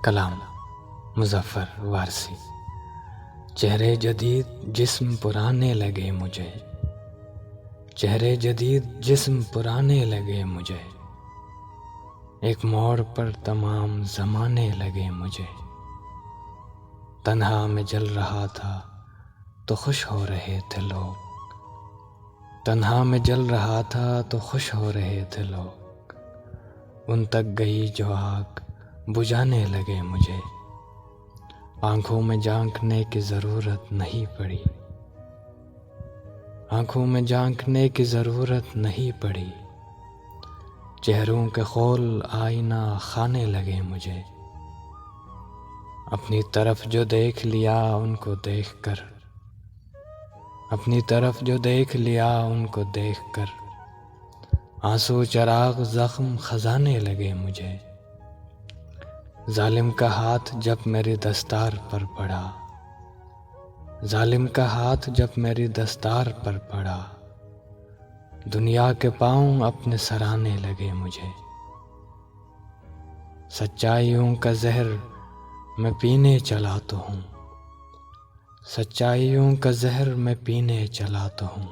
کلام مظفر وارسی۔ چہرے جدید جسم پرانے لگے مجھے، چہرے جدید جسم پرانے لگے مجھے، ایک موڑ پر تمام زمانے لگے مجھے۔ تنہا میں جل رہا تھا تو خوش ہو رہے تھے لوگ، تنہا میں جل رہا تھا تو خوش ہو رہے تھے لوگ، ان تک گئی جو آگ بجھانے لگے مجھے۔ آنکھوں میں جھانکنے کی ضرورت نہیں پڑی، آنکھوں میں جھانکنے کی ضرورت نہیں پڑی، چہروں کے خول آئینہ خانے لگے مجھے۔ اپنی طرف جو دیکھ لیا ان کو دیکھ کر، اپنی طرف جو دیکھ لیا ان کو دیکھ کر، آنسو چراغ زخم خزانے لگے مجھے۔ ظالم کا ہاتھ جب میری دستار پر پڑا، ظالم کا ہاتھ جب میری دستار پر پڑا، دنیا کے پاؤں اپنے سرانے لگے مجھے۔ سچائیوں کا زہر میں پینے چلا تو ہوں، سچائیوں کا زہر میں پینے چلا تو ہوں،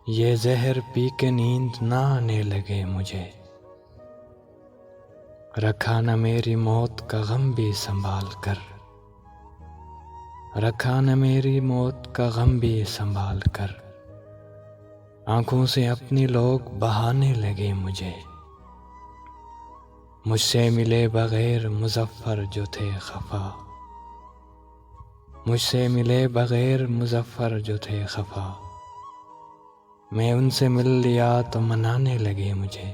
یہ زہر پی کے نیند نہ آنے لگے مجھے۔ رکھا نہ میری موت کا غم بھی سنبھال کر، رکھا نہ میری موت کا غم بھی سنبھال کر، آنکھوں سے اپنی لوگ بہانے لگے مجھے۔ مجھ سے ملے بغیر مظفر جو تھے خفا، مجھ سے ملے بغیر مظفر جو تھے خفا، میں ان سے مل لیا تو منانے لگے مجھے۔